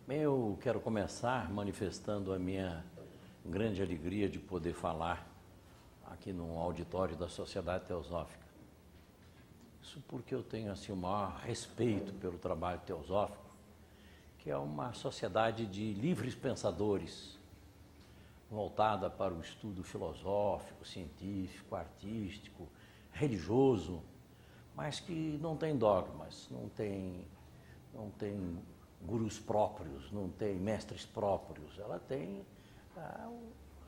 Eu quero começar manifestando a minha grande alegria de poder falar aqui no auditório da Sociedade Teosófica. Isso porque eu tenho assim, o maior respeito pelo trabalho teosófico, que é uma sociedade de livres pensadores, voltada para o estudo filosófico, científico, artístico, religioso, mas que não tem dogmas, não tem gurus próprios, não tem mestres próprios. Ela tem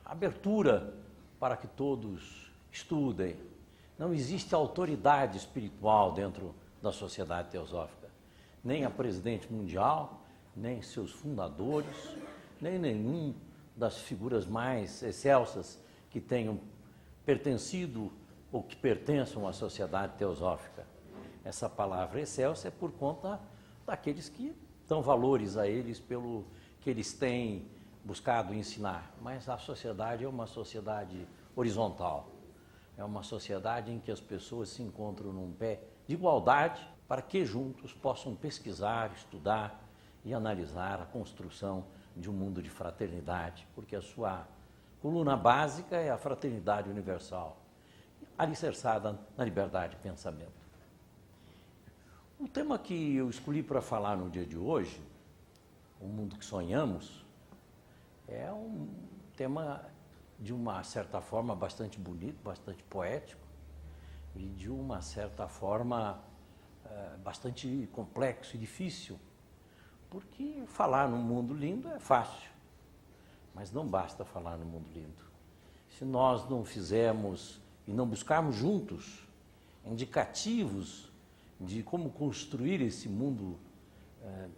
abertura para que todos estudem. Não existe autoridade espiritual dentro da Sociedade Teosófica. Nem a presidente mundial, nem seus fundadores, nem nenhum das figuras mais excelsas que tenham pertencido ou que pertençam à Sociedade Teosófica. Essa palavra excelsa é por conta daqueles que dão valores a eles pelo que eles têm buscado ensinar. Mas a sociedade é uma sociedade horizontal. É uma sociedade em que as pessoas se encontram num pé de igualdade para que juntos possam pesquisar, estudar e analisar a construção de um mundo de fraternidade, porque a sua coluna básica é a fraternidade universal, alicerçada na liberdade de pensamento. O tema que eu escolhi para falar no dia de hoje, o mundo que sonhamos, é um tema de uma certa forma bastante bonito, bastante poético e de uma certa forma bastante complexo e difícil, porque falar num mundo lindo é fácil, mas não basta falar no mundo lindo. Se nós não fizermos e não buscarmos juntos indicativos de como construir esse mundo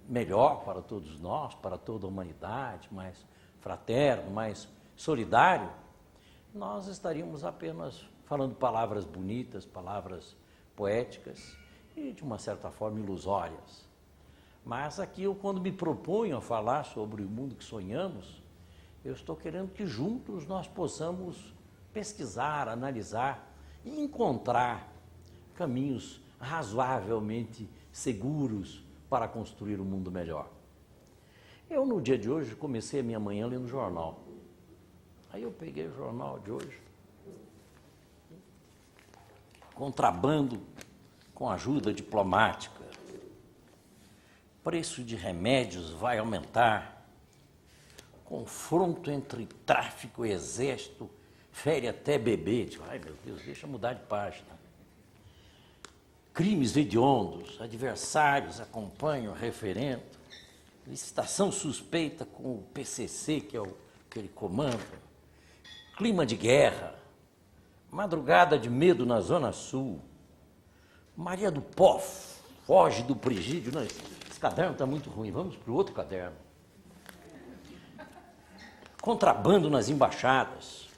melhor para todos nós, para toda a humanidade, mais fraterno, mais solidário, nós estaríamos apenas falando palavras bonitas, palavras poéticas e, de uma certa forma, ilusórias. Mas aqui, quando me proponho a falar sobre o mundo que sonhamos, eu estou querendo que juntos nós possamos pesquisar, analisar e encontrar caminhos razoavelmente seguros para construir um mundo melhor. Eu, no dia de hoje, comecei a minha manhã lendo o jornal. Aí eu peguei o jornal de hoje, contrabando com ajuda diplomática, preço de remédios vai aumentar, confronto entre tráfico e exército fere até bebê. Digo, ai meu Deus, deixa eu mudar de página. Crimes hediondos, adversários acompanham o referendo, licitação suspeita com o PCC, que é o que ele comanda, clima de guerra, madrugada de medo na Zona Sul, Maria do Pó foge do presídio. Não, esse caderno está muito ruim, vamos para o outro caderno. Contrabando nas embaixadas,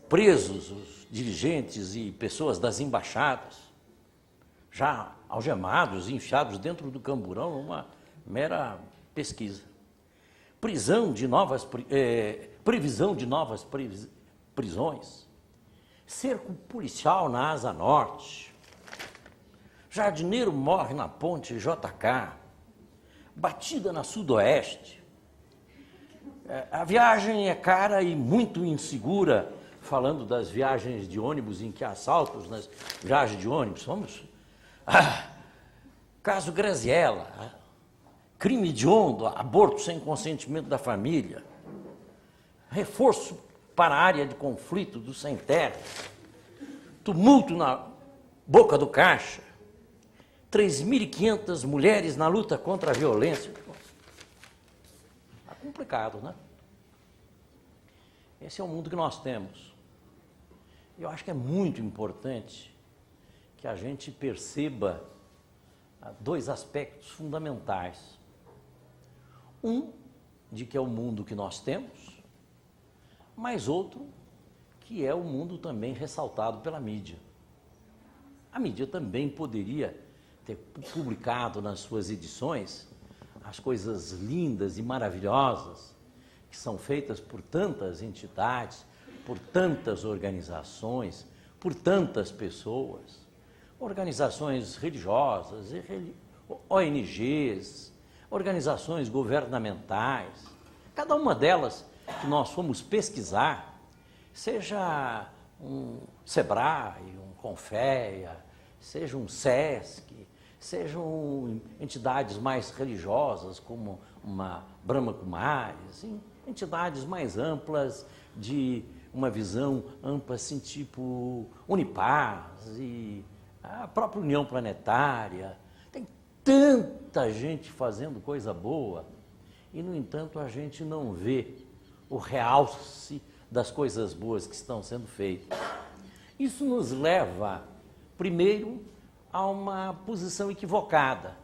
presos os dirigentes e pessoas das embaixadas, já algemados e enfiados dentro do camburão numa mera pesquisa. Previsão de novas prisões. Cerco policial na Asa Norte. Jardineiro morre na ponte JK. Batida na Sudoeste. A viagem é cara e muito insegura, falando das viagens de ônibus em que há assaltos nas viagens de ônibus. Vamos... caso Graziella, crime hediondo, aborto sem consentimento da família, reforço para a área de conflito do sem terra, tumulto na Boca do Caixa, 3.500 mulheres na luta contra a violência. Está complicado, né? Esse é o mundo que nós temos. Eu acho que é muito importante que a gente perceba dois aspectos fundamentais. Um, de que é o mundo que nós temos, mas outro, que é o mundo também ressaltado pela mídia. A mídia também poderia ter publicado nas suas edições as coisas lindas e maravilhosas que são feitas por tantas entidades, por tantas organizações, por tantas pessoas, organizações religiosas, ONGs, organizações governamentais, cada uma delas que nós fomos pesquisar, seja um SEBRAE, um CONFEA, seja um SESC, sejam entidades mais religiosas, como uma Brahma Kumaris, entidades mais amplas, de uma visão ampla, assim, tipo Unipaz e a própria União Planetária. Tem tanta gente fazendo coisa boa e, no entanto, a gente não vê o realce das coisas boas que estão sendo feitas. Isso nos leva, primeiro, a uma posição equivocada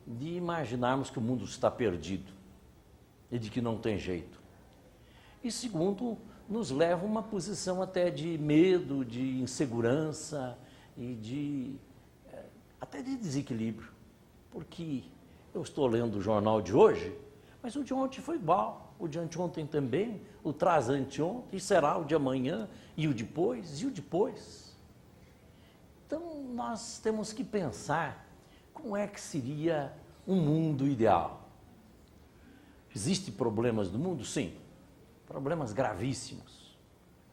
de imaginarmos que o mundo está perdido e de que não tem jeito. E segundo, nos leva a uma posição até de medo, de insegurança e até de desequilíbrio. Porque eu estou lendo o jornal de hoje, mas o de ontem foi igual, o de anteontem também, o traz-anteontem, será o de amanhã, e o depois, e o depois. Então, nós temos que pensar como é que seria um mundo ideal. Existem problemas no mundo? Sim. Problemas gravíssimos,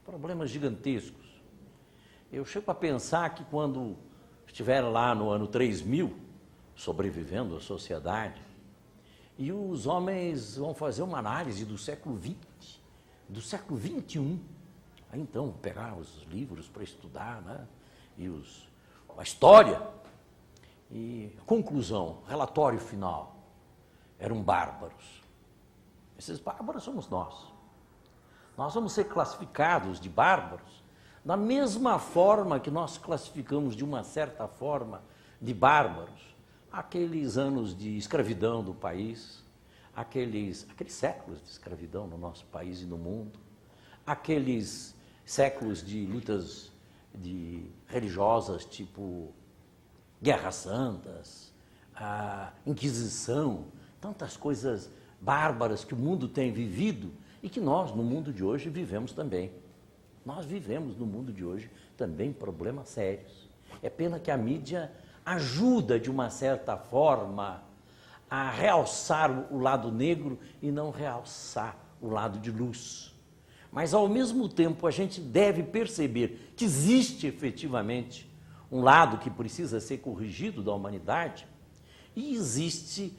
problemas gigantescos. Eu chego a pensar que quando estiver lá no ano 3000, sobrevivendo à sociedade, e os homens vão fazer uma análise do século XX, do século XXI, aí então pegar os livros para estudar, né? E a história, e conclusão, relatório final, eram bárbaros. Esses bárbaros somos nós. Nós vamos ser classificados de bárbaros da mesma forma que nós classificamos, de uma certa forma, de bárbaros aqueles anos de escravidão do país, aqueles séculos de escravidão no nosso país e no mundo, aqueles séculos de lutas religiosas, tipo Guerras Santas, a Inquisição, tantas coisas bárbaras que o mundo tem vivido e que nós, no mundo de hoje, vivemos também. Nós vivemos no mundo de hoje também problemas sérios. É pena que a mídia ajuda, de uma certa forma, a realçar o lado negro e não realçar o lado de luz. Mas, ao mesmo tempo, a gente deve perceber que existe efetivamente um lado que precisa ser corrigido da humanidade e existe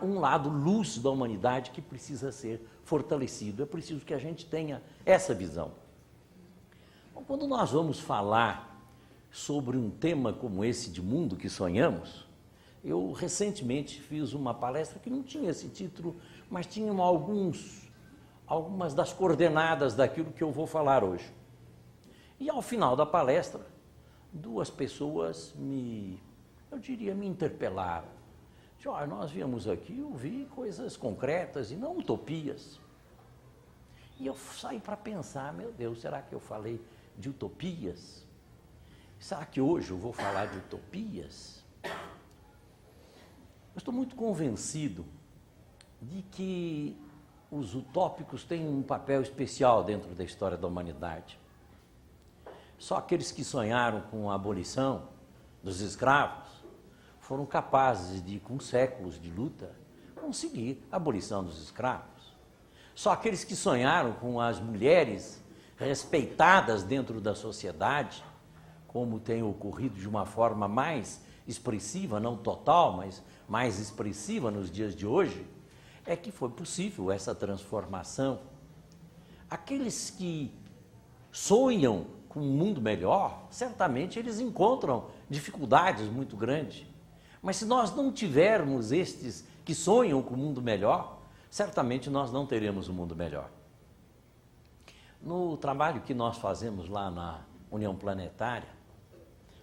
um lado luz da humanidade que precisa ser fortalecido. É preciso que a gente tenha essa visão. Bom, quando nós vamos falar sobre um tema como esse de mundo que sonhamos, eu recentemente fiz uma palestra que não tinha esse título, mas tinha algumas das coordenadas daquilo que eu vou falar hoje. E ao final da palestra, duas pessoas me interpelaram. Olha, nós viemos aqui ouvir coisas concretas e não utopias. E eu saí para pensar, meu Deus, será que eu falei de utopias? Será que hoje eu vou falar de utopias? Eu estou muito convencido de que os utópicos têm um papel especial dentro da história da humanidade. Só aqueles que sonharam com a abolição dos escravos foram capazes de, com séculos de luta, conseguir a abolição dos escravos. Só aqueles que sonharam com as mulheres respeitadas dentro da sociedade, como tem ocorrido de uma forma mais expressiva, não total, mas mais expressiva nos dias de hoje, é que foi possível essa transformação. Aqueles que sonham com um mundo melhor, certamente eles encontram dificuldades muito grandes. Mas se nós não tivermos estes que sonham com um mundo melhor, certamente nós não teremos um mundo melhor. No trabalho que nós fazemos lá na União Planetária,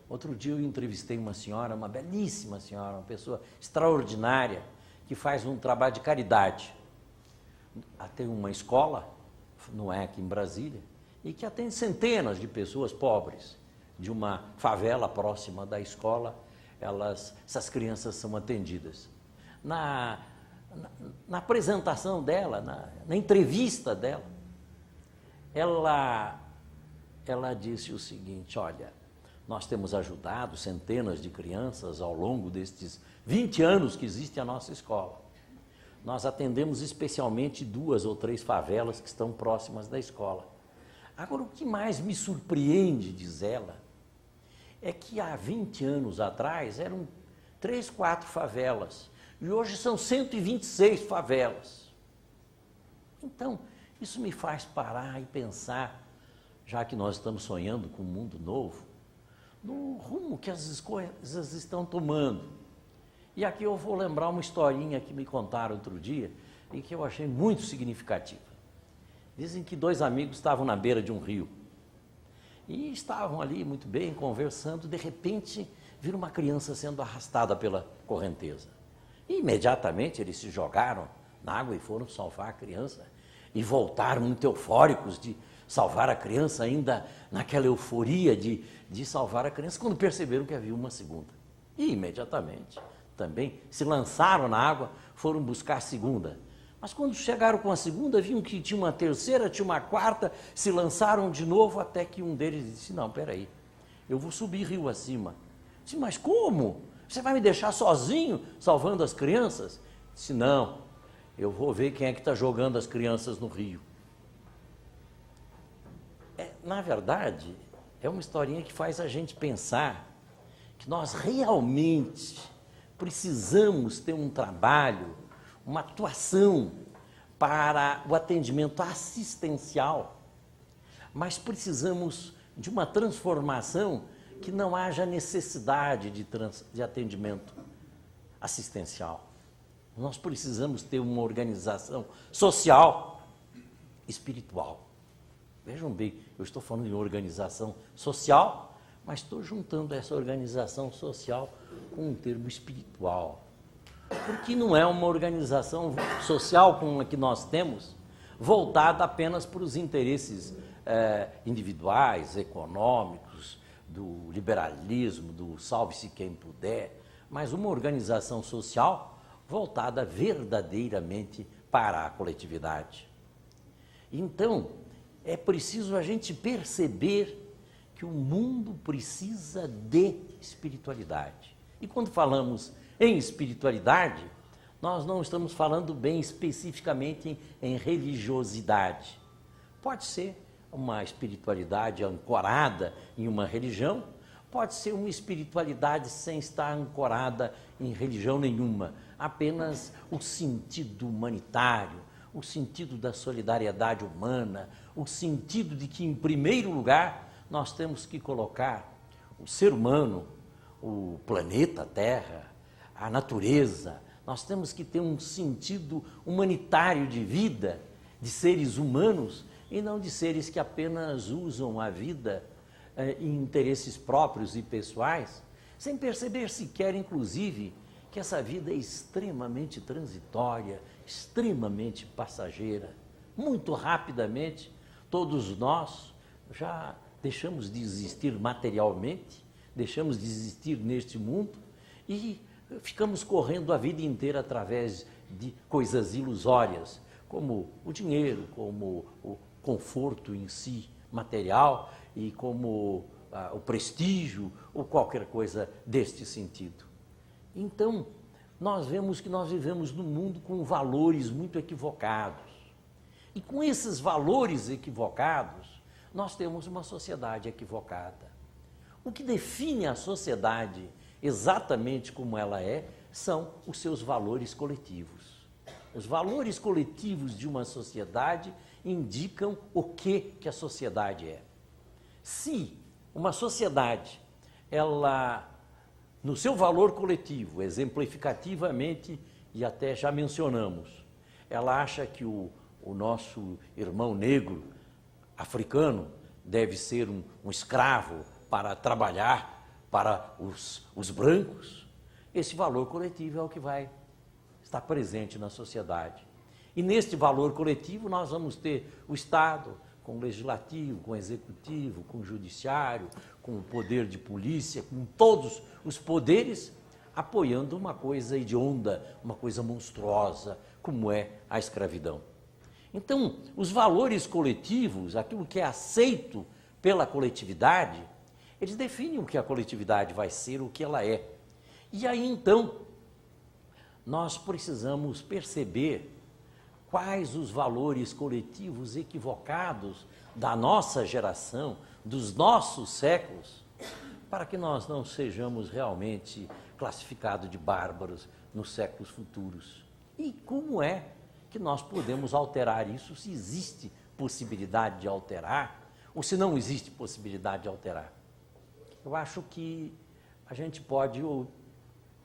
outro dia eu entrevistei uma senhora, uma belíssima senhora, uma pessoa extraordinária, que faz um trabalho de caridade. Tem uma escola, no EC em Brasília, e que atende centenas de pessoas pobres, de uma favela próxima da escola. Essas crianças são atendidas. Na apresentação dela, na entrevista dela, ela disse o seguinte: olha, nós temos ajudado centenas de crianças ao longo destes 20 anos que existe a nossa escola. nós atendemos especialmente 2 ou 3 favelas que estão próximas da escola. Agora, o que mais me surpreende, diz ela, é que há 20 anos atrás eram 3, 4 favelas e hoje são 126 favelas. Então, isso me faz parar e pensar, já que nós estamos sonhando com um mundo novo, no rumo que as coisas estão tomando. E aqui eu vou lembrar uma historinha que me contaram outro dia e que eu achei muito significativa. Dizem que 2 amigos estavam na beira de um rio e estavam ali muito bem, conversando, de repente viram uma criança sendo arrastada pela correnteza. E imediatamente eles se jogaram na água e foram salvar a criança. E voltaram muito eufóricos de salvar a criança, ainda naquela euforia de salvar a criança, quando perceberam que havia uma segunda. E imediatamente também se lançaram na água, foram buscar a segunda. Mas quando chegaram com a segunda, viram que tinha uma terceira, tinha uma quarta, se lançaram de novo, até que um deles disse: não, peraí, eu vou subir rio acima. Disse: mas como? Você vai me deixar sozinho salvando as crianças? Disse: não, eu vou ver quem é que está jogando as crianças no rio. Na verdade, é uma historinha que faz a gente pensar que nós realmente precisamos ter um trabalho, uma atuação para o atendimento assistencial, mas precisamos de uma transformação que não haja necessidade de atendimento assistencial. Nós precisamos ter uma organização social, espiritual. Vejam bem, eu estou falando de organização social, mas estou juntando essa organização social com um termo espiritual. Porque não é uma organização social como a que nós temos, voltada apenas para os interesses individuais, econômicos, do liberalismo, do salve-se quem puder, mas uma organização social voltada verdadeiramente para a coletividade. Então, é preciso a gente perceber que o mundo precisa de espiritualidade. E quando falamos em espiritualidade, nós não estamos falando bem especificamente em religiosidade. Pode ser uma espiritualidade ancorada em uma religião, pode ser uma espiritualidade sem estar ancorada em religião nenhuma, apenas o sentido humanitário, o sentido da solidariedade humana, o sentido de que, em primeiro lugar, nós temos que colocar o ser humano, o planeta Terra, a natureza. Nós temos que ter um sentido humanitário de vida, de seres humanos, e não de seres que apenas usam a vida em interesses próprios e pessoais, sem perceber sequer, inclusive, que essa vida é extremamente transitória, extremamente passageira. Muito rapidamente, todos nós já deixamos de existir materialmente, deixamos de existir neste mundo e ficamos correndo a vida inteira através de coisas ilusórias, como o dinheiro, como o conforto em si material e como o prestígio ou qualquer coisa deste sentido. Então, nós vemos que nós vivemos num mundo com valores muito equivocados. E com esses valores equivocados, nós temos uma sociedade equivocada. O que define a sociedade exatamente como ela é, são os seus valores coletivos. Os valores coletivos de uma sociedade indicam o que a sociedade é. Se uma sociedade, ela, no seu valor coletivo, exemplificativamente, e até já mencionamos, ela acha que o nosso irmão negro, africano, deve ser um escravo para trabalhar para os brancos, esse valor coletivo é o que vai estar presente na sociedade. E neste valor coletivo nós vamos ter o Estado, com o legislativo, com o executivo, com o judiciário, com o poder de polícia, com todos os poderes, apoiando uma coisa hedionda, uma coisa monstruosa, como é a escravidão. Então, os valores coletivos, aquilo que é aceito pela coletividade, eles definem o que a coletividade vai ser, o que ela é. E aí, então, nós precisamos perceber quais os valores coletivos equivocados da nossa geração, dos nossos séculos, para que nós não sejamos realmente classificados de bárbaros nos séculos futuros. E como é que nós podemos alterar isso, se existe possibilidade de alterar, ou se não existe possibilidade de alterar? Eu acho que a gente pode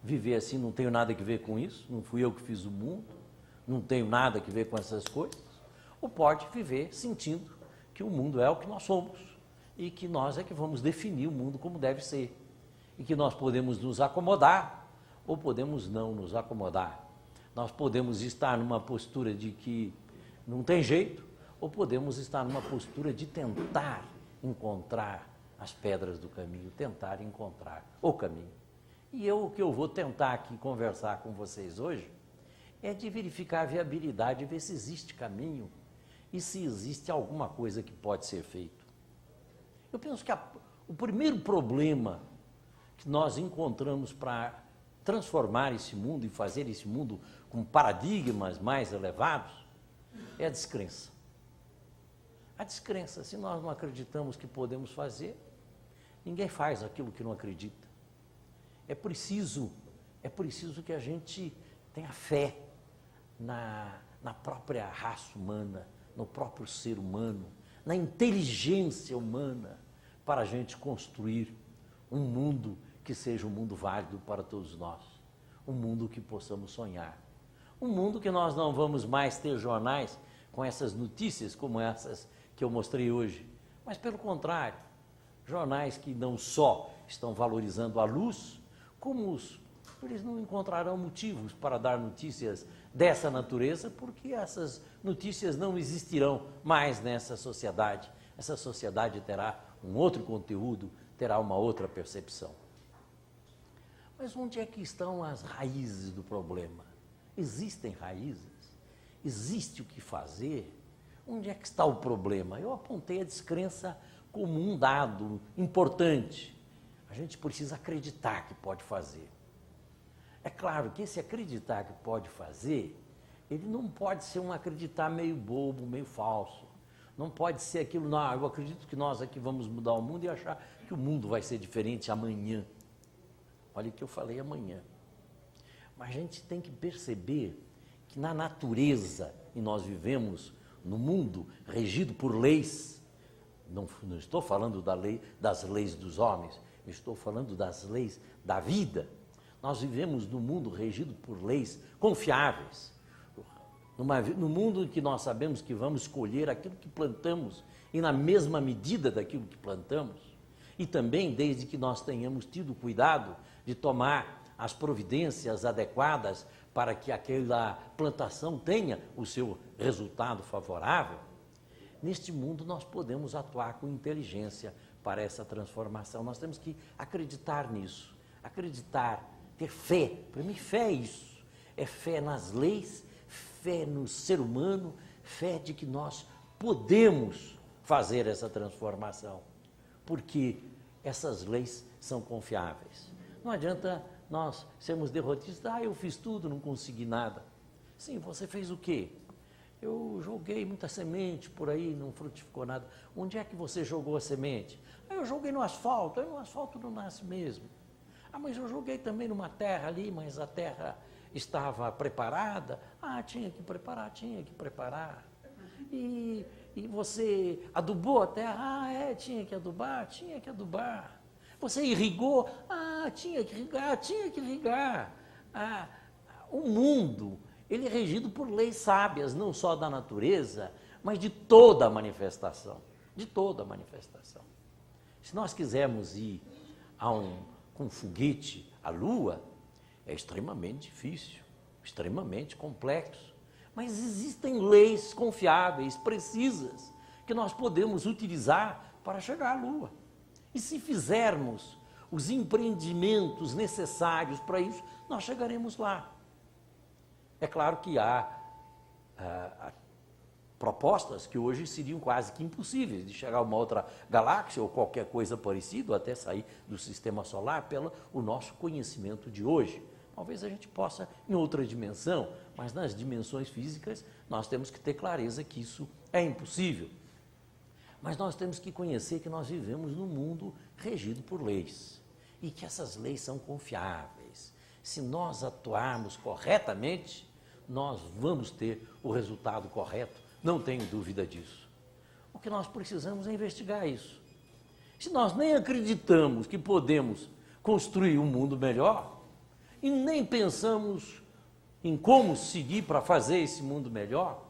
viver assim, não tenho nada a ver com isso, não fui eu que fiz o mundo, não tenho nada a ver com essas coisas, ou pode viver sentindo que o mundo é o que nós somos e que nós é que vamos definir o mundo como deve ser e que nós podemos nos acomodar ou podemos não nos acomodar. Nós podemos estar numa postura de que não tem jeito ou podemos estar numa postura de tentar encontrar as pedras do caminho, tentar encontrar o caminho. E o que eu vou tentar aqui conversar com vocês hoje é de verificar a viabilidade, ver se existe caminho e se existe alguma coisa que pode ser feito. Eu penso que o primeiro problema que nós encontramos para transformar esse mundo e fazer esse mundo com paradigmas mais elevados é a descrença. A descrença, se nós não acreditamos que podemos fazer, ninguém faz aquilo que não acredita. É preciso que a gente tenha fé na própria raça humana, no próprio ser humano, na inteligência humana, para a gente construir um mundo que seja um mundo válido para todos nós, um mundo que possamos sonhar, um mundo que nós não vamos mais ter jornais com essas notícias como essas que eu mostrei hoje, mas pelo contrário, jornais que não só estão valorizando a luz, como eles não encontrarão motivos para dar notícias dessa natureza, porque essas notícias não existirão mais nessa sociedade. Essa sociedade terá um outro conteúdo, terá uma outra percepção. Mas onde é que estão as raízes do problema? Existem raízes? Existe o que fazer? Onde é que está o problema? Eu apontei a descrença como um dado importante. A gente precisa acreditar que pode fazer. É claro que esse acreditar que pode fazer, ele não pode ser um acreditar meio bobo, meio falso. Não pode ser aquilo, não, eu acredito que nós aqui vamos mudar o mundo e achar que o mundo vai ser diferente amanhã. Olha o que eu falei amanhã. Mas a gente tem que perceber que na natureza, e nós vivemos no mundo regido por leis, não estou falando das leis dos homens, eu estou falando das leis da vida. Nós vivemos num mundo regido por leis confiáveis, no mundo em que nós sabemos que vamos colher aquilo que plantamos e na mesma medida daquilo que plantamos, e também desde que nós tenhamos tido cuidado de tomar as providências adequadas para que aquela plantação tenha o seu resultado favorável. Neste mundo nós podemos atuar com inteligência para essa transformação. Nós temos que acreditar nisso, acreditar, ter fé. Para mim, fé é isso. É fé nas leis, fé no ser humano, fé de que nós podemos fazer essa transformação, porque essas leis são confiáveis. Não adianta nós sermos derrotistas, eu fiz tudo, não consegui nada. Sim, você fez o quê? Eu joguei muita semente por aí, não frutificou nada. Onde é que você jogou a semente? Eu joguei no asfalto, aí no asfalto não nasce mesmo. Mas eu joguei também numa terra ali, mas a terra estava preparada. Tinha que preparar. E você adubou a terra? Tinha que adubar. Você irrigou? Tinha que irrigar. O mundo, ele é regido por leis sábias, não só da natureza, mas de toda a manifestação. Se nós quisermos ir com foguete à Lua, é extremamente difícil, extremamente complexo. Mas existem leis confiáveis, precisas, que nós podemos utilizar para chegar à Lua. E se fizermos os empreendimentos necessários para isso, nós chegaremos lá. É claro que há propostas que hoje seriam quase que impossíveis de chegar a uma outra galáxia ou qualquer coisa parecida, até sair do sistema solar, pelo o nosso conhecimento de hoje. Talvez a gente possa em outra dimensão, mas nas dimensões físicas nós temos que ter clareza que isso é impossível. Mas nós temos que conhecer que nós vivemos num mundo regido por leis e que essas leis são confiáveis. Se nós atuarmos corretamente, nós vamos ter o resultado correto, não tenho dúvida disso. O que nós precisamos é investigar isso. Se nós nem acreditamos que podemos construir um mundo melhor e nem pensamos em como seguir para fazer esse mundo melhor,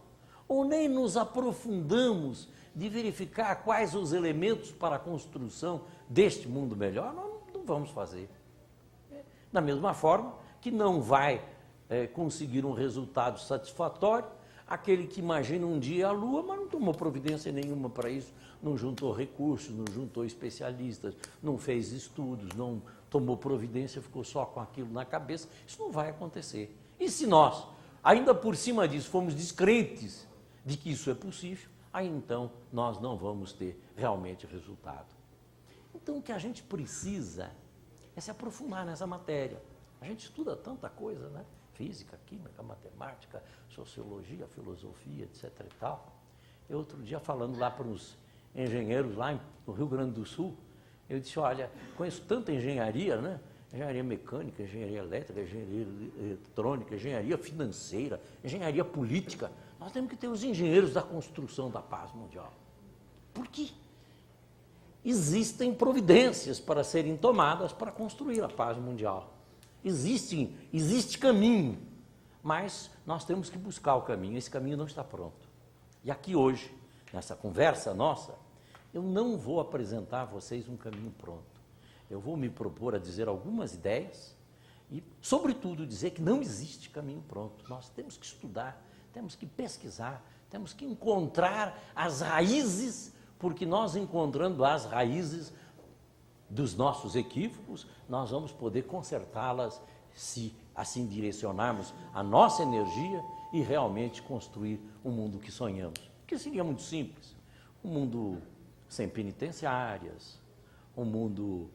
ou nem nos aprofundamos de verificar quais os elementos para a construção deste mundo melhor, nós não vamos fazer. Da mesma forma que não vai conseguir um resultado satisfatório aquele que imagina um dia a Lua, mas não tomou providência nenhuma para isso, não juntou recursos, não juntou especialistas, não fez estudos, não tomou providência, ficou só com aquilo na cabeça. Isso não vai acontecer. E se nós, ainda por cima disso, formos descrentes de que isso é possível, aí então nós não vamos ter realmente resultado. Então o que a gente precisa é se aprofundar nessa matéria. A gente estuda tanta coisa, né? Física, química, matemática, sociologia, filosofia, etc. e tal. Eu outro dia falando lá para os engenheiros lá no Rio Grande do Sul, eu disse, olha, conheço tanta engenharia, né? Engenharia mecânica, engenharia elétrica, engenharia eletrônica, engenharia financeira, engenharia política. Nós temos que ter os engenheiros da construção da paz mundial. Por quê? Existem providências para serem tomadas para construir a paz mundial. Existe caminho, mas nós temos que buscar o caminho, esse caminho não está pronto. E aqui hoje, nessa conversa nossa, eu não vou apresentar a vocês um caminho pronto. Eu vou me propor a dizer algumas ideias e, sobretudo, dizer que não existe caminho pronto. Nós temos que estudar, temos que pesquisar, temos que encontrar as raízes, porque nós encontrando as raízes dos nossos equívocos, nós vamos poder consertá-las se assim direcionarmos a nossa energia e realmente construir o mundo que sonhamos. Que seria muito simples, um mundo sem penitenciárias, um mundo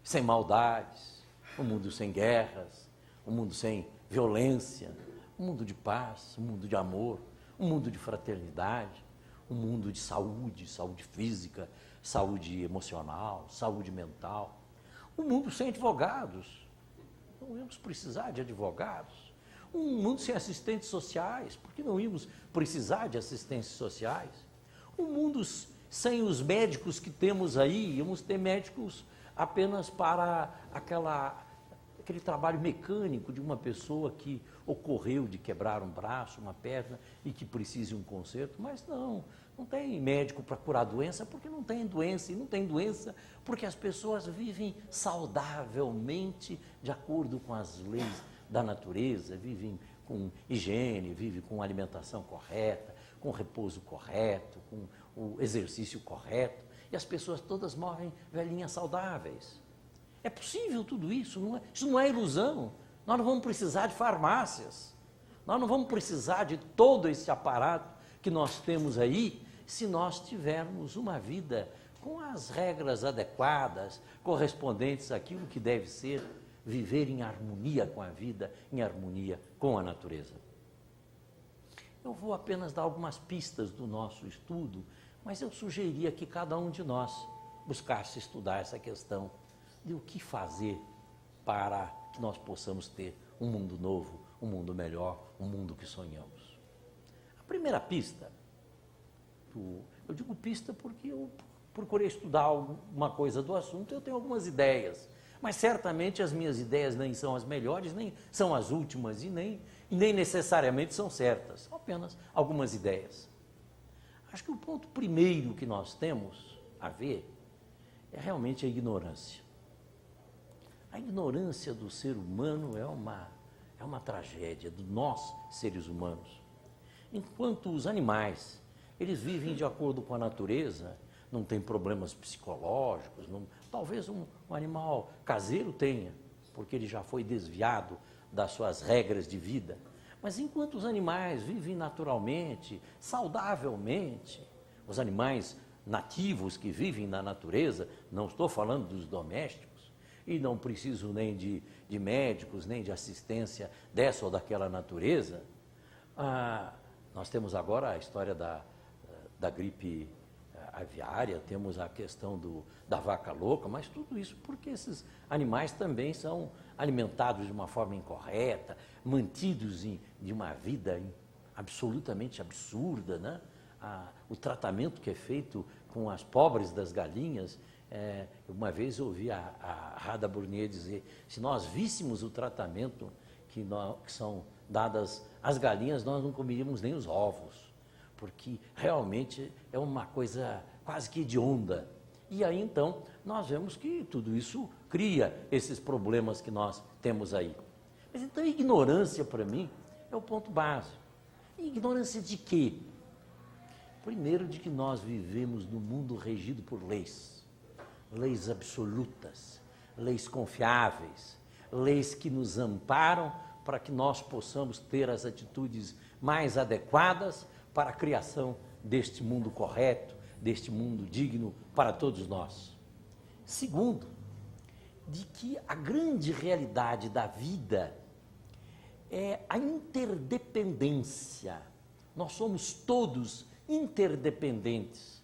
sem maldades, um mundo sem guerras, um mundo sem violência, um mundo de paz, um mundo de amor, um mundo de fraternidade, um mundo de saúde, saúde física, saúde emocional, saúde mental, um mundo sem advogados, não íamos precisar de advogados, um mundo sem assistentes sociais, porque não íamos precisar de assistentes sociais, um mundo sem os médicos que temos aí, íamos ter médicos apenas para aquele trabalho mecânico de uma pessoa que ocorreu de quebrar um braço, uma perna e que precise um conserto, mas não tem médico para curar a doença porque não tem doença, e não tem doença porque as pessoas vivem saudavelmente de acordo com as leis da natureza, vivem com higiene, vivem com alimentação correta, com repouso correto, com o exercício correto, e as pessoas todas morrem velhinhas saudáveis. É possível tudo isso, isso não é ilusão. Nós não vamos precisar de farmácias, nós não vamos precisar de todo esse aparato que nós temos aí, se nós tivermos uma vida com as regras adequadas, correspondentes àquilo que deve ser viver em harmonia com a vida, em harmonia com a natureza. Eu vou apenas dar algumas pistas do nosso estudo, mas eu sugeria que cada um de nós buscasse estudar essa questão de o que fazer para que nós possamos ter um mundo novo, um mundo melhor, um mundo que sonhamos. A primeira pista, eu digo pista porque eu procurei estudar alguma coisa do assunto, eu tenho algumas ideias, mas certamente as minhas ideias nem são as melhores, nem são as últimas e nem necessariamente são certas, são apenas algumas ideias. Acho que o ponto primeiro que nós temos a ver é realmente a ignorância. A ignorância do ser humano é uma tragédia, de nós, seres humanos. Enquanto os animais, eles vivem de acordo com a natureza, não tem problemas psicológicos, talvez um animal caseiro tenha, porque ele já foi desviado das suas regras de vida. Mas enquanto os animais vivem naturalmente, saudavelmente, os animais nativos que vivem na natureza, não estou falando dos domésticos, e não preciso nem de médicos, nem de assistência dessa ou daquela natureza. Nós temos agora a história da gripe aviária, temos a questão da vaca louca, mas tudo isso porque esses animais também são alimentados de uma forma incorreta, mantidos de uma vida absolutamente absurda, né? O tratamento que é feito com as pobres das galinhas, uma vez eu ouvi a Rada Burnier dizer, se nós víssemos o tratamento que são dadas às galinhas, nós não comeríamos nem os ovos, porque realmente é uma coisa quase que hedionda. E aí então nós vemos que tudo isso cria esses problemas que nós temos aí. Mas então a ignorância para mim é o ponto básico. Ignorância de quê? Primeiro, de que nós vivemos num mundo regido por leis, leis absolutas, leis confiáveis, leis que nos amparam para que nós possamos ter as atitudes mais adequadas para a criação deste mundo correto, deste mundo digno para todos nós. Segundo, de que a grande realidade da vida é a interdependência. Nós somos todos interdependentes.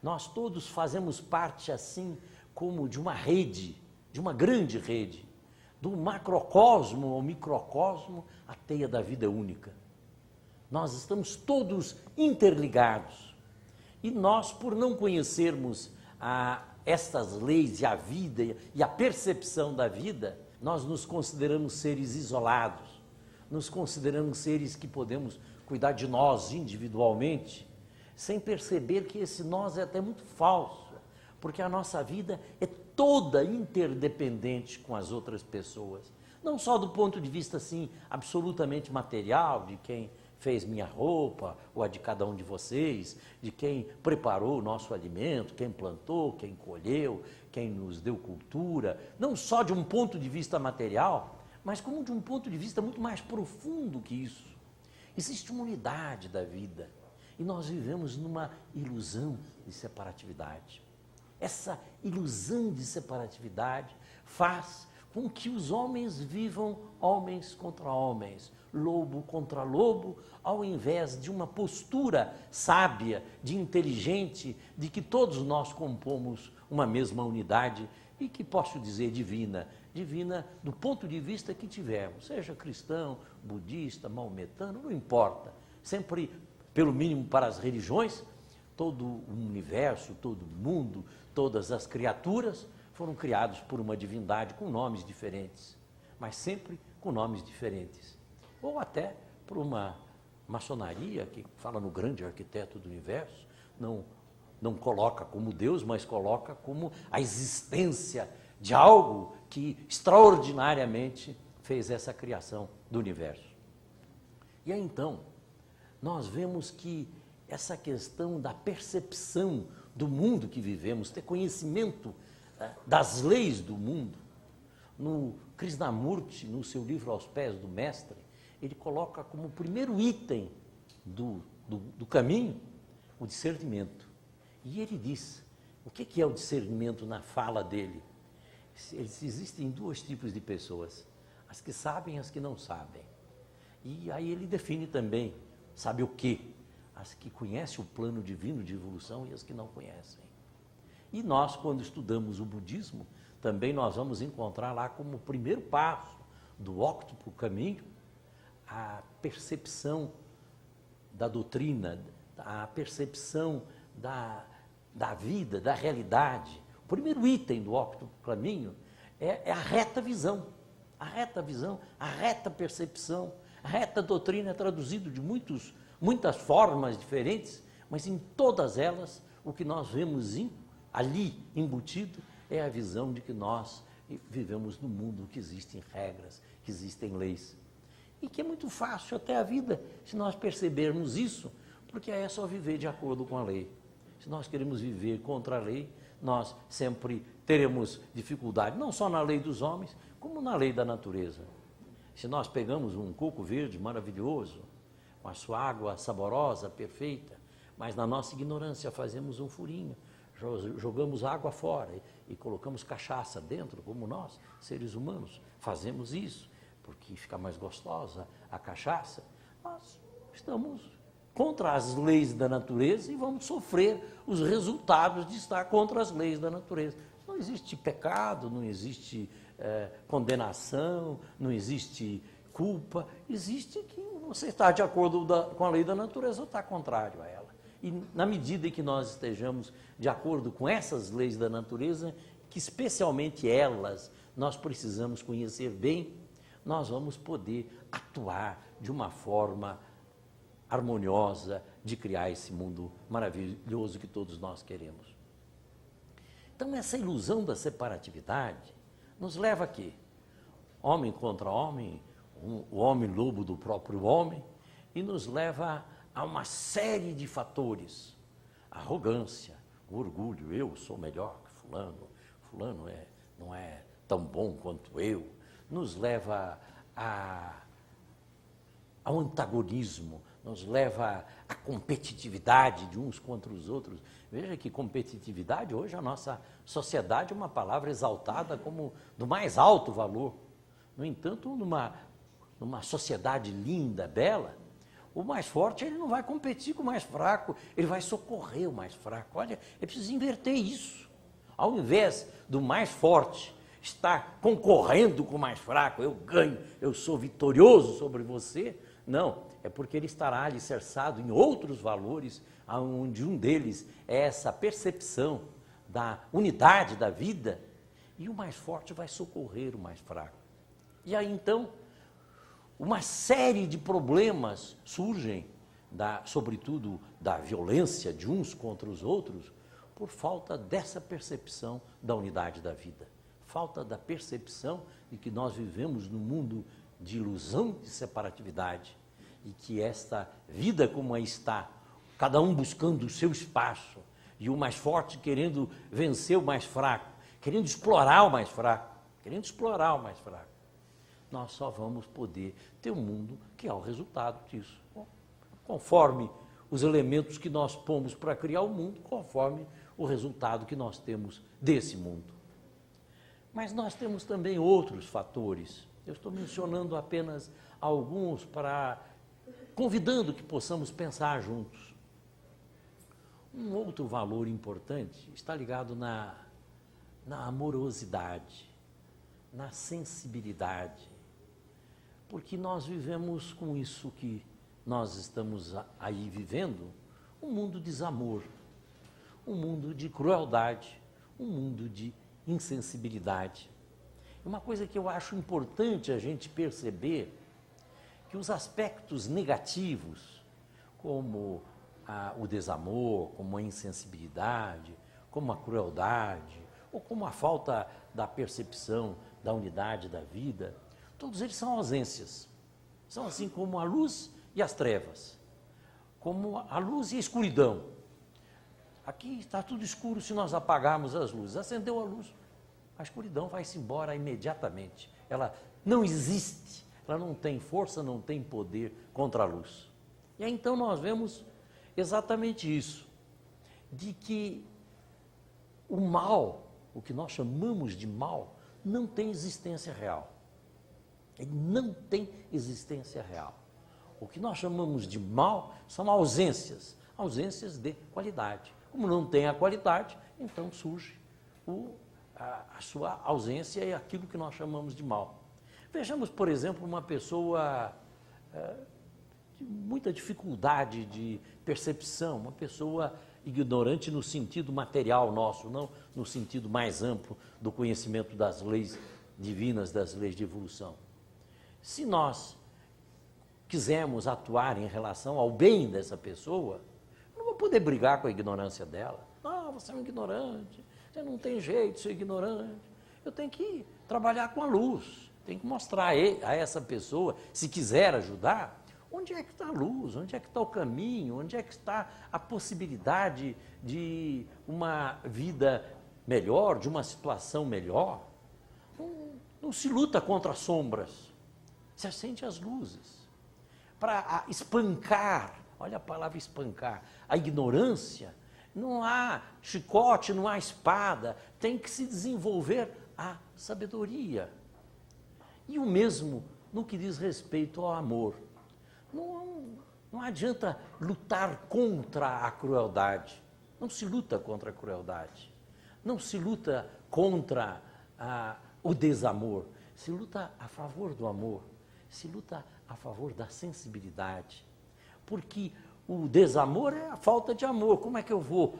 Nós todos fazemos parte, assim, como de uma rede, de uma grande rede, do macrocosmo ao microcosmo, a teia da vida única. Nós estamos todos interligados. E nós, por não conhecermos estas leis e a vida e a percepção da vida, nós nos consideramos seres isolados, nos consideramos seres que podemos cuidar de nós individualmente, sem perceber que esse nós é até muito falso, porque a nossa vida é toda interdependente com as outras pessoas, não só do ponto de vista assim absolutamente material, de quem fez minha roupa, ou a de cada um de vocês, de quem preparou o nosso alimento, quem plantou, quem colheu, quem nos deu cultura, não só de um ponto de vista material, mas como de um ponto de vista muito mais profundo que isso. Existe uma unidade da vida e nós vivemos numa ilusão de separatividade. Essa ilusão de separatividade faz com que os homens vivam homens contra homens, lobo contra lobo, ao invés de uma postura sábia, de inteligente, de que todos nós compomos uma mesma unidade e que posso dizer divina, divina do ponto de vista que tivermos, seja cristão, budista, maometano, não importa, sempre, pelo mínimo para as religiões, todo o universo, todo o mundo, todas as criaturas foram criados por uma divindade com nomes diferentes, mas sempre com nomes diferentes. Ou até por uma maçonaria que fala no grande arquiteto do universo, não coloca como Deus, mas coloca como a existência de algo que extraordinariamente fez essa criação do universo. E aí então, nós vemos que essa questão da percepção do mundo que vivemos, ter conhecimento das leis do mundo, no Krishnamurti, no seu livro Aos Pés do Mestre, ele coloca como primeiro item do caminho o discernimento. E ele diz, o que é o discernimento na fala dele? Existem dois tipos de pessoas, as que sabem e as que não sabem. E aí ele define também, sabe o quê? As que conhecem o plano divino de evolução e as que não conhecem. E nós, quando estudamos o budismo, também nós vamos encontrar lá como primeiro passo do óctuplo caminho, a percepção da doutrina, a percepção da vida, da realidade. O primeiro item do óctuplo caminho é a reta visão, a reta percepção. A reta doutrina é traduzido de muitas formas diferentes, mas em todas elas o que nós vemos ali embutido é a visão de que nós vivemos num mundo que existem regras, que existem leis. E que é muito fácil até a vida, se nós percebermos isso, porque é só viver de acordo com a lei. Se nós queremos viver contra a lei, nós sempre teremos dificuldade, não só na lei dos homens, como na lei da natureza. Se nós pegamos um coco verde maravilhoso, com a sua água saborosa, perfeita, mas na nossa ignorância fazemos um furinho, jogamos água fora e colocamos cachaça dentro, como nós, seres humanos, fazemos isso, porque fica mais gostosa a cachaça. Nós estamos contra as leis da natureza e vamos sofrer os resultados de estar contra as leis da natureza. Não existe pecado, não existe condenação, não existe culpa, existe que você está de acordo com a lei da natureza ou está contrário a ela. E na medida em que nós estejamos de acordo com essas leis da natureza, que especialmente elas nós precisamos conhecer bem, nós vamos poder atuar de uma forma harmoniosa de criar esse mundo maravilhoso que todos nós queremos. Então, essa ilusão da separatividade nos leva a quê? Homem contra homem, o homem lobo do próprio homem, e nos leva a uma série de fatores. A arrogância, o orgulho, eu sou melhor que fulano, fulano não é tão bom quanto eu, nos leva ao antagonismo, nos leva à competitividade de uns contra os outros. Veja que competitividade, hoje a nossa sociedade é uma palavra exaltada como do mais alto valor. No entanto, numa sociedade linda, bela, o mais forte ele não vai competir com o mais fraco, ele vai socorrer o mais fraco. Olha, é preciso inverter isso. Ao invés do mais forte estar concorrendo com o mais fraco, eu ganho, eu sou vitorioso sobre você, não, é porque ele estará alicerçado em outros valores, onde um deles é essa percepção da unidade da vida, e o mais forte vai socorrer o mais fraco. E aí então, uma série de problemas surgem, sobretudo da violência de uns contra os outros, por falta dessa percepção da unidade da vida. Falta da percepção de que nós vivemos num mundo de ilusão de separatividade e que esta vida como aí está, cada um buscando o seu espaço e o mais forte querendo vencer o mais fraco, querendo explorar o mais fraco, nós só vamos poder ter um mundo que é o resultado disso. Conforme os elementos que nós pomos para criar o mundo, conforme o resultado que nós temos desse mundo. Mas nós temos também outros fatores. Eu estou mencionando apenas alguns convidando que possamos pensar juntos. Um outro valor importante está ligado na amorosidade, na sensibilidade, porque nós vivemos com isso que nós estamos aí vivendo, um mundo de desamor, um mundo de crueldade, um mundo de insensibilidade. Uma coisa que eu acho importante a gente perceber, que os aspectos negativos, como o desamor, como a insensibilidade, como a crueldade, ou como a falta da percepção da unidade da vida, todos eles são ausências. São assim como a luz e as trevas, como a luz e a escuridão. Aqui está tudo escuro se nós apagarmos as luzes. Acendeu a luz, a escuridão vai-se embora imediatamente. Ela não existe, ela não tem força, não tem poder contra a luz. E aí então nós vemos exatamente isso, de que o mal, o que nós chamamos de mal, não tem existência real. Ele não tem existência real. O que nós chamamos de mal são ausências de qualidade. Como não tem a qualidade, então surge a sua ausência e aquilo que nós chamamos de mal. Vejamos, por exemplo, uma pessoa de muita dificuldade de percepção, uma pessoa ignorante no sentido material nosso, não no sentido mais amplo do conhecimento das leis divinas, das leis de evolução. Se nós quisermos atuar em relação ao bem dessa pessoa, não vou poder brigar com a ignorância dela. Não, você é um ignorante, você não tem jeito de ser ignorante. Eu tenho que trabalhar com a luz, tenho que mostrar a essa pessoa, se quiser ajudar, onde é que está a luz, onde é que está o caminho, onde é que está a possibilidade de uma vida melhor, de uma situação melhor. Não se luta contra as sombras, se acende as luzes. Para espancar, olha a palavra espancar, a ignorância, Não há chicote, não há espada, tem que se desenvolver a sabedoria. E o mesmo no que diz respeito ao amor. Não adianta lutar contra a crueldade. Não se luta contra a crueldade. Não se luta contra o desamor. Se luta a favor do amor. Se luta a favor da sensibilidade. Porque o desamor é a falta de amor. Como é que eu vou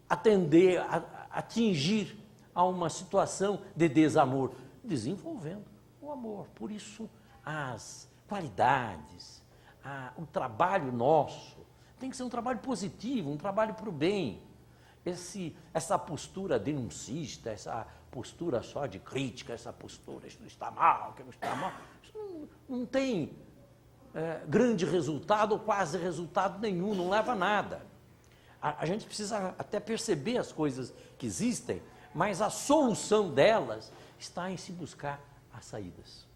atender, atingir a uma situação de desamor? Desenvolvendo o amor. Por isso, as qualidades, o trabalho nosso, tem que ser um trabalho positivo, um trabalho para o bem. Essa postura denuncista, essa postura só de crítica, essa postura, isso não está mal, que não está mal, isso não tem grande resultado ou quase resultado nenhum, não leva a nada. A gente precisa até perceber as coisas que existem, mas a solução delas está em se buscar as saídas.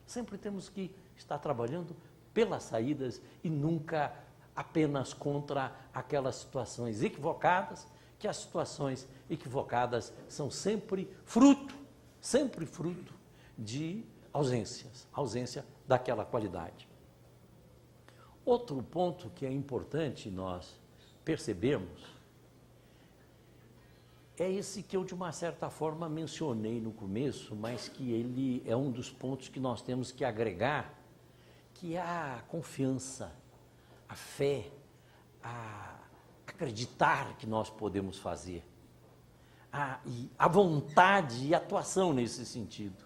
Sempre temos que estar trabalhando pelas saídas e nunca apenas contra aquelas situações equivocadas, que as situações equivocadas são sempre fruto de ausência daquela qualidade. Outro ponto que é importante nós percebermos é esse que eu, de uma certa forma, mencionei no começo, mas que ele é um dos pontos que nós temos que agregar, que é a confiança, a fé, a acreditar que nós podemos fazer, a vontade e atuação nesse sentido.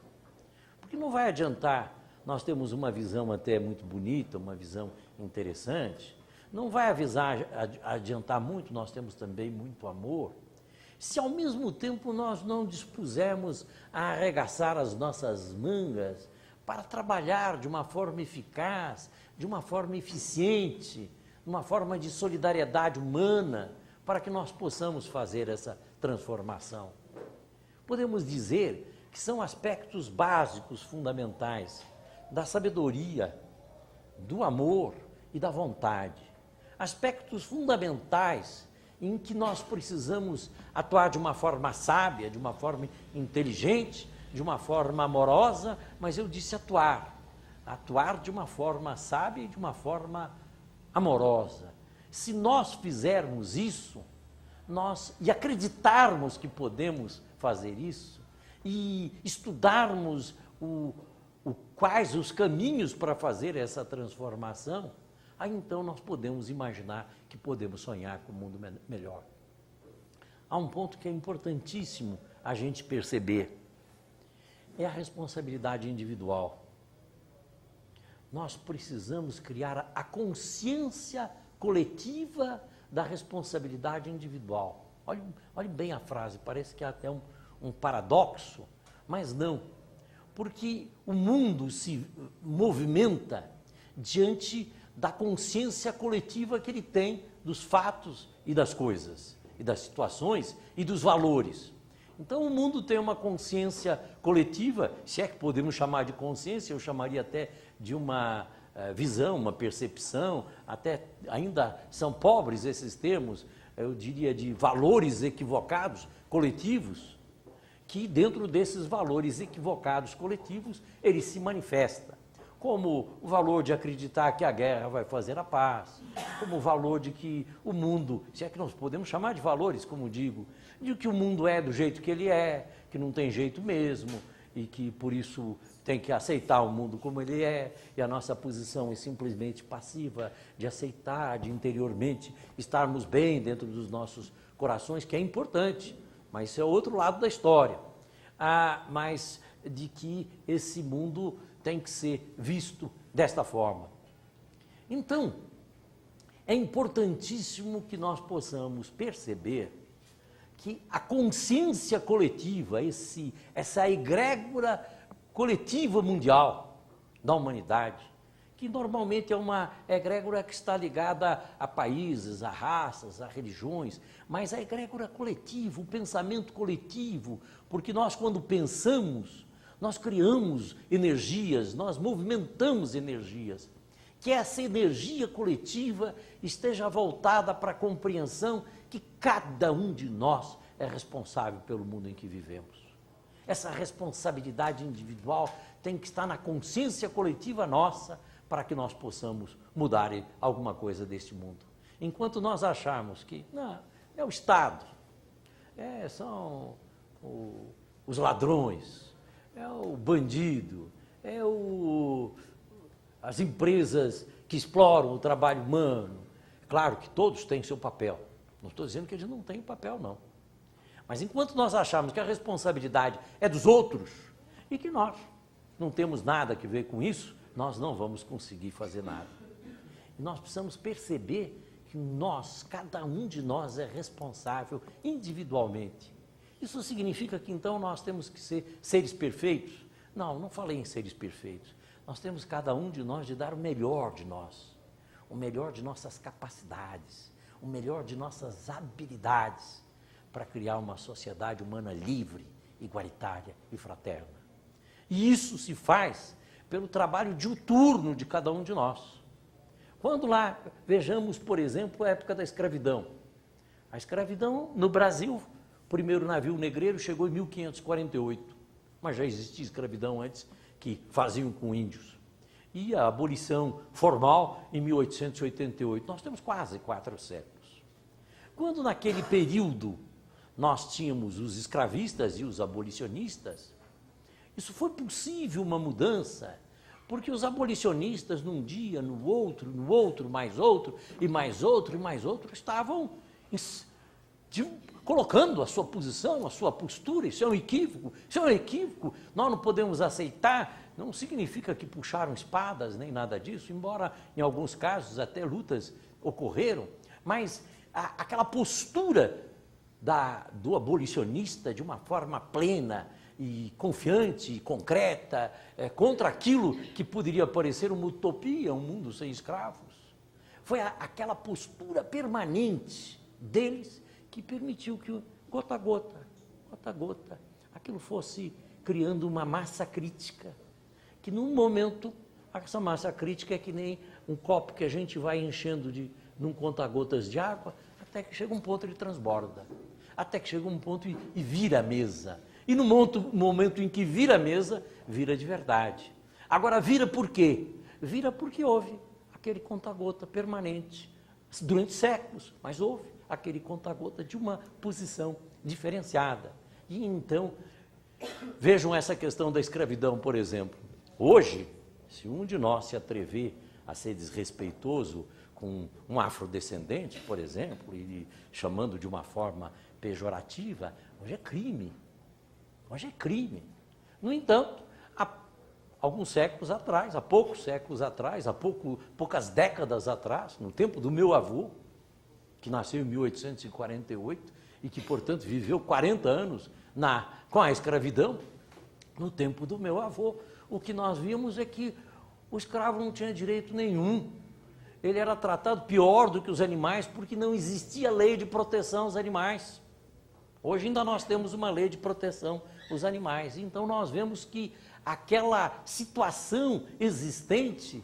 Porque não vai adiantar, nós temos uma visão até muito bonita, uma visão interessante, não vai adiantar muito, nós temos também muito amor, se ao mesmo tempo nós não dispusermos a arregaçar as nossas mangas para trabalhar de uma forma eficaz, de uma forma eficiente, uma forma de solidariedade humana, para que nós possamos fazer essa transformação. Podemos dizer que são aspectos básicos, fundamentais, da sabedoria, do amor e da vontade. Aspectos fundamentais em que nós precisamos atuar de uma forma sábia, de uma forma inteligente, de uma forma amorosa, mas eu disse atuar de uma forma sábia e de uma forma amorosa. Se nós fizermos isso, e acreditarmos que podemos fazer isso, e estudarmos quais os caminhos para fazer essa transformação, aí então nós podemos imaginar que podemos sonhar com um mundo melhor. Há um ponto que é importantíssimo a gente perceber, é a responsabilidade individual. Nós precisamos criar a consciência coletiva da responsabilidade individual. Olhe bem a frase, parece que é até um paradoxo, mas não, porque o mundo se movimenta diante da consciência coletiva que ele tem dos fatos e das coisas, e das situações e dos valores. Então o mundo tem uma consciência coletiva, se é que podemos chamar de consciência, eu chamaria até de uma visão, uma percepção, até ainda são pobres esses termos, eu diria de valores equivocados, coletivos, que dentro desses valores equivocados coletivos, ele se manifesta. Como o valor de acreditar que a guerra vai fazer a paz, como o valor de que o mundo, se é que nós podemos chamar de valores, como digo, de que o mundo é do jeito que ele é, que não tem jeito mesmo, e que por isso tem que aceitar o mundo como ele é, e a nossa posição é simplesmente passiva, de aceitar, de interiormente estarmos bem dentro dos nossos corações, que é importante, mas isso é outro lado da história. Mas de que esse mundo tem que ser visto desta forma. Então, é importantíssimo que nós possamos perceber que a consciência coletiva, essa egrégora coletiva mundial da humanidade, que normalmente é uma egrégora que está ligada a países, a raças, a religiões, mas a egrégora coletiva, o pensamento coletivo, porque nós quando pensamos, nós criamos energias, nós movimentamos energias. que essa energia coletiva esteja voltada para a compreensão que cada um de nós é responsável pelo mundo em que vivemos. Essa responsabilidade individual tem que estar na consciência coletiva nossa para que nós possamos mudar alguma coisa deste mundo. Enquanto nós acharmos que não, é o Estado, são os ladrões, é o bandido, as empresas que exploram o trabalho humano. Claro que todos têm seu papel. Não estou dizendo que eles não têm papel, não. Mas enquanto nós acharmos que a responsabilidade é dos outros e que nós não temos nada a ver com isso, nós não vamos conseguir fazer nada. E nós precisamos perceber que nós, cada um de nós é responsável individualmente. Isso significa que então nós temos que ser seres perfeitos? Não, não falei em seres perfeitos. Nós temos cada um de nós de dar o melhor de nós, o melhor de nossas capacidades, o melhor de nossas habilidades para criar uma sociedade humana livre, igualitária e fraterna. E isso se faz pelo trabalho diuturno de cada um de nós. Quando lá vejamos, por exemplo, a época da escravidão. A escravidão no Brasil, o primeiro navio negreiro chegou em 1548, mas já existia escravidão antes, que faziam com índios. E a abolição formal em 1888. Nós temos quase 4 séculos. Quando naquele período nós tínhamos os escravistas e os abolicionistas, isso foi possível uma mudança, porque os abolicionistas num dia, no outro, mais outro, e mais outro, e mais outro, estavam colocando a sua posição, a sua postura. Isso é um equívoco, nós não podemos aceitar. Não significa que puxaram espadas, nem nada disso, embora em alguns casos até lutas ocorreram, mas aquela postura do abolicionista de uma forma plena e confiante e concreta, contra aquilo que poderia parecer uma utopia, um mundo sem escravos, foi aquela postura permanente deles que permitiu que, gota a gota, aquilo fosse criando uma massa crítica, que num momento, essa massa crítica é que nem um copo que a gente vai enchendo num conta-gotas de água, até que chega um ponto ele transborda, até que chega um ponto e vira a mesa. E no momento em que vira a mesa, vira de verdade. Agora, vira por quê? Vira porque houve aquele conta-gota permanente, durante séculos, mas houve aquele conta-gota de uma posição diferenciada. E então, vejam essa questão da escravidão, por exemplo. Hoje, se um de nós se atrever a ser desrespeitoso com um afrodescendente, por exemplo, e chamando de uma forma pejorativa, hoje é crime. Hoje é crime. No entanto, há alguns séculos atrás, há poucos séculos atrás, poucas décadas atrás, no tempo do meu avô, que nasceu em 1848 e que, portanto, viveu 40 anos com a escravidão, no tempo do meu avô, o que nós vimos é que o escravo não tinha direito nenhum. Ele era tratado pior do que os animais, porque não existia lei de proteção aos animais. Hoje ainda nós temos uma lei de proteção aos animais. Então nós vemos que aquela situação existente,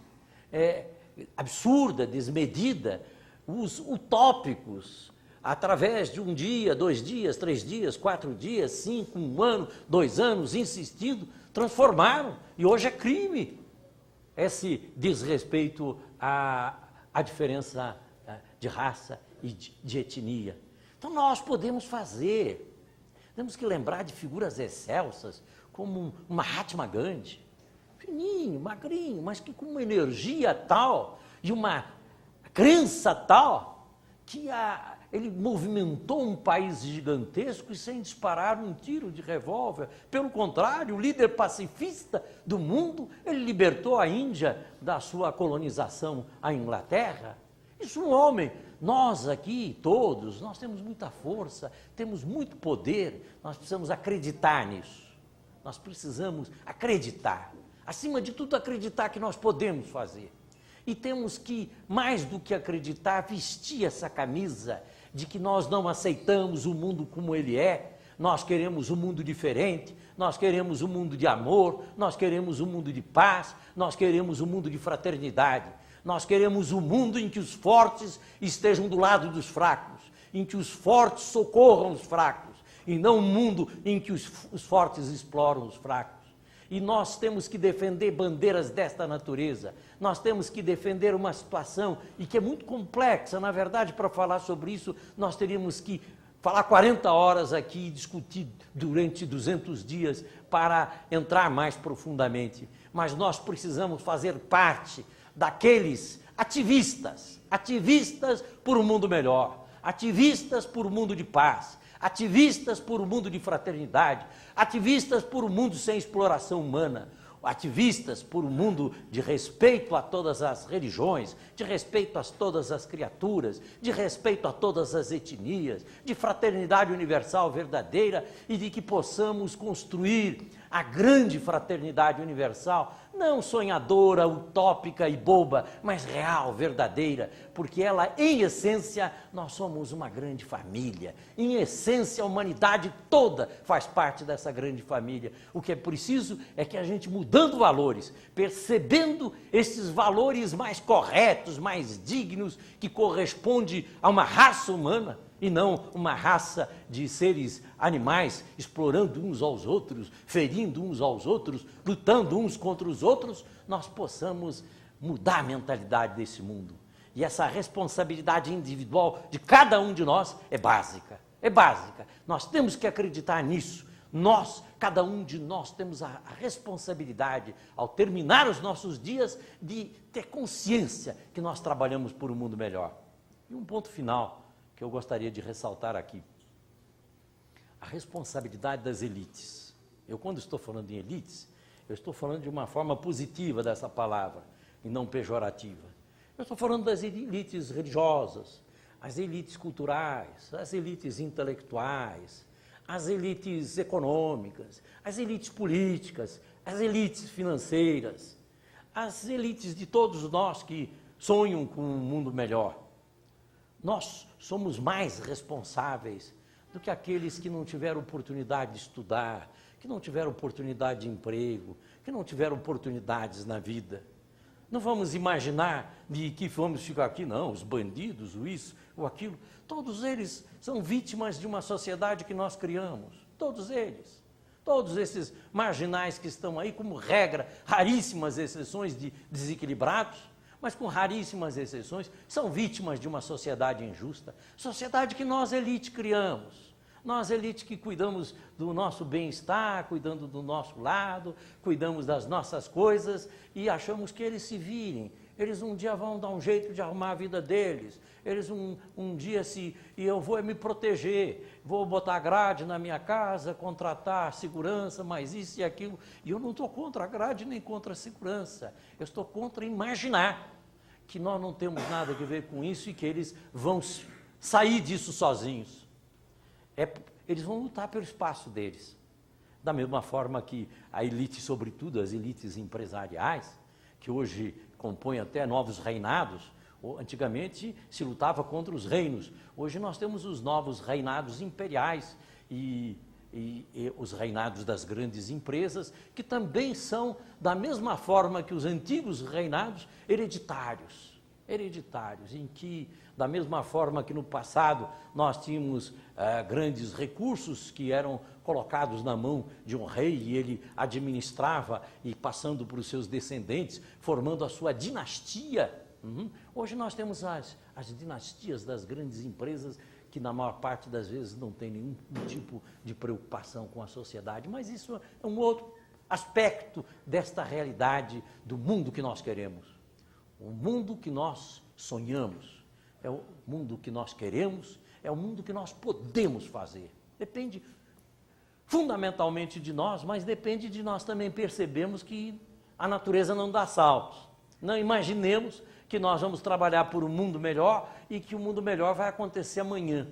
absurda, desmedida, os utópicos, através de um dia, 2 dias, 3 dias, 4 dias, 5, 1 ano, 2 anos, insistindo, transformaram. E hoje é crime esse desrespeito à diferença de raça e de etnia. Então nós podemos fazer. Temos que lembrar de figuras excelsas, como um Mahatma Gandhi, fininho, magrinho, mas que com uma energia tal e uma crença tal, que ele movimentou um país gigantesco e sem disparar um tiro de revólver. Pelo contrário, o líder pacifista do mundo, ele libertou a Índia da sua colonização à Inglaterra. Isso é um homem. Nós aqui, todos, nós temos muita força, temos muito poder, nós precisamos acreditar nisso. Nós precisamos acreditar. Acima de tudo, acreditar que nós podemos fazer. E temos que, mais do que acreditar, vestir essa camisa de que nós não aceitamos o mundo como ele é, Nós queremos um mundo diferente, nós queremos um mundo de amor, nós queremos um mundo de paz, nós queremos um mundo de fraternidade. Nós queremos um mundo em que os fortes estejam do lado dos fracos, em que os fortes socorram os fracos, e não um mundo em que os fortes exploram os fracos. E nós temos que defender bandeiras desta natureza, nós temos que defender uma situação, e que é muito complexa, na verdade, para falar sobre isso, nós teríamos que falar 40 horas aqui e discutir durante 200 dias para entrar mais profundamente. Mas nós precisamos fazer parte daqueles ativistas por um mundo melhor, ativistas por um mundo de paz, ativistas por um mundo de fraternidade, ativistas por um mundo sem exploração humana, ativistas por um mundo de respeito a todas as religiões, de respeito a todas as criaturas, de respeito a todas as etnias, de fraternidade universal verdadeira e de que possamos construir a grande fraternidade universal, não sonhadora, utópica e boba, mas real, verdadeira, porque ela, em essência, nós somos uma grande família. Em essência, a humanidade toda faz parte dessa grande família. O que é preciso é que a gente, mudando valores, percebendo esses valores mais corretos, mais dignos, que corresponde a uma raça humana, e não uma raça de seres animais explorando uns aos outros, ferindo uns aos outros, lutando uns contra os outros, nós possamos mudar a mentalidade desse mundo. E essa responsabilidade individual de cada um de nós é básica, é básica. Nós temos que acreditar nisso. Nós, cada um de nós, temos a responsabilidade, ao terminar os nossos dias, de ter consciência que nós trabalhamos por um mundo melhor. E um ponto final que eu gostaria de ressaltar aqui. A responsabilidade das elites. Eu, quando estou falando em elites, eu estou falando de uma forma positiva dessa palavra, e não pejorativa. Eu estou falando das elites religiosas, as elites culturais, as elites intelectuais, as elites econômicas, as elites políticas, as elites financeiras, as elites de todos nós que sonham com um mundo melhor. Nós somos mais responsáveis do que aqueles que não tiveram oportunidade de estudar, que não tiveram oportunidade de emprego, que não tiveram oportunidades na vida. Não vamos imaginar de que vamos ficar aqui, não, os bandidos, o isso, ou aquilo. Todos eles são vítimas de uma sociedade que nós criamos, todos eles. Todos esses marginais que estão aí, como regra, raríssimas exceções de desequilibrados, mas com raríssimas exceções, são vítimas de uma sociedade injusta, sociedade que nós, elite, criamos. Nós, elite, que cuidamos do nosso bem-estar, cuidando do nosso lado, cuidamos das nossas coisas e achamos que eles se virem. Eles um dia vão dar um jeito de arrumar a vida deles. Eles um dia e eu vou me proteger, vou botar grade na minha casa, contratar segurança, mas isso e aquilo. E eu não estou contra a grade nem contra a segurança. Eu estou contra imaginar que nós não temos nada a ver com isso e que eles vão sair disso sozinhos. Eles vão lutar pelo espaço deles. Da mesma forma que a elite, sobretudo as elites empresariais, que hoje compõem até novos reinados, antigamente se lutava contra os reinos. Hoje nós temos os novos reinados imperiais e os reinados das grandes empresas, que também são, da mesma forma que os antigos reinados, hereditários, em que, da mesma forma que no passado nós tínhamos grandes recursos que eram colocados na mão de um rei e ele administrava e passando para os seus descendentes, formando a sua dinastia. Hoje nós temos as dinastias das grandes empresas que na maior parte das vezes não tem nenhum tipo de preocupação com a sociedade, mas isso é um outro aspecto desta realidade do mundo que nós queremos. O mundo que nós sonhamos, é o mundo que nós queremos, é o mundo que nós podemos fazer. Depende fundamentalmente de nós, mas depende de nós também percebermos que a natureza não dá saltos. Não imaginemos que nós vamos trabalhar por um mundo melhor e que o mundo melhor vai acontecer amanhã.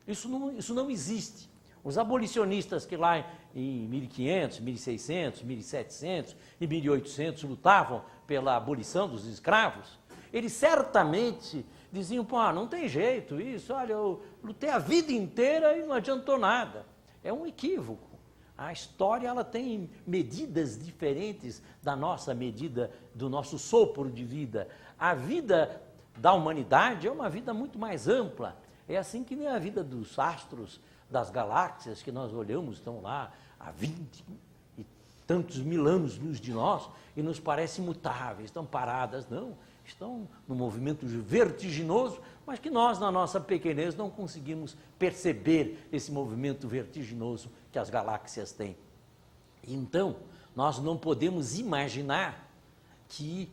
Isso não existe. Os abolicionistas que lá em 1500, 1600, 1700 e 1800 lutavam pela abolição dos escravos, eles certamente diziam, não tem jeito isso, olha, eu lutei a vida inteira e não adiantou nada. é um equívoco. A história ela tem medidas diferentes da nossa medida, do nosso sopro de vida. A vida da humanidade é uma vida muito mais ampla. É assim que nem a vida dos astros, das galáxias que nós olhamos, estão lá há 20 e tantos mil anos-luz de nós e nos parecem imutáveis, estão paradas. Não, estão num movimento vertiginoso, mas que nós, na nossa pequenez, não conseguimos perceber esse movimento vertiginoso que as galáxias têm. Então, nós não podemos imaginar que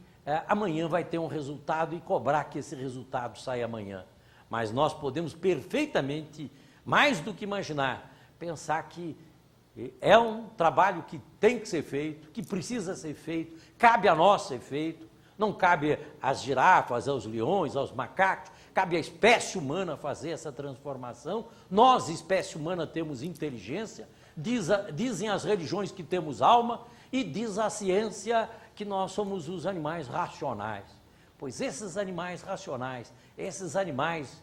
amanhã vai ter um resultado e cobrar que esse resultado saia amanhã. Mas nós podemos perfeitamente, mais do que imaginar, pensar que é um trabalho que tem que ser feito, que precisa ser feito, cabe a nós ser feito, não cabe às girafas, aos leões, aos macacos, cabe à espécie humana fazer essa transformação. Nós, espécie humana, temos inteligência, dizem as religiões que temos alma e diz a ciência que nós somos os animais racionais. Pois esses animais racionais, esses animais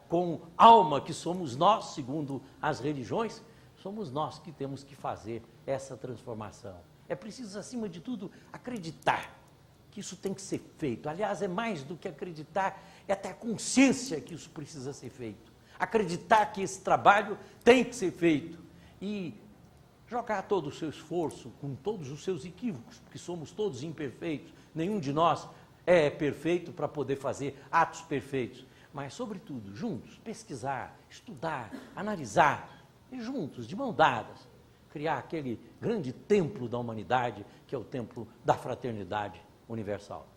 com alma que somos nós, segundo as religiões, somos nós que temos que fazer essa transformação. É preciso, acima de tudo, acreditar que isso tem que ser feito. Aliás, é mais do que acreditar, é até a consciência que isso precisa ser feito. Acreditar que esse trabalho tem que ser feito e jogar todo o seu esforço, com todos os seus equívocos, porque somos todos imperfeitos, nenhum de nós é perfeito para poder fazer atos perfeitos, mas, sobretudo, juntos, pesquisar, estudar, analisar, e juntos, de mão dadas, criar aquele grande templo da humanidade, que é o templo da fraternidade universal.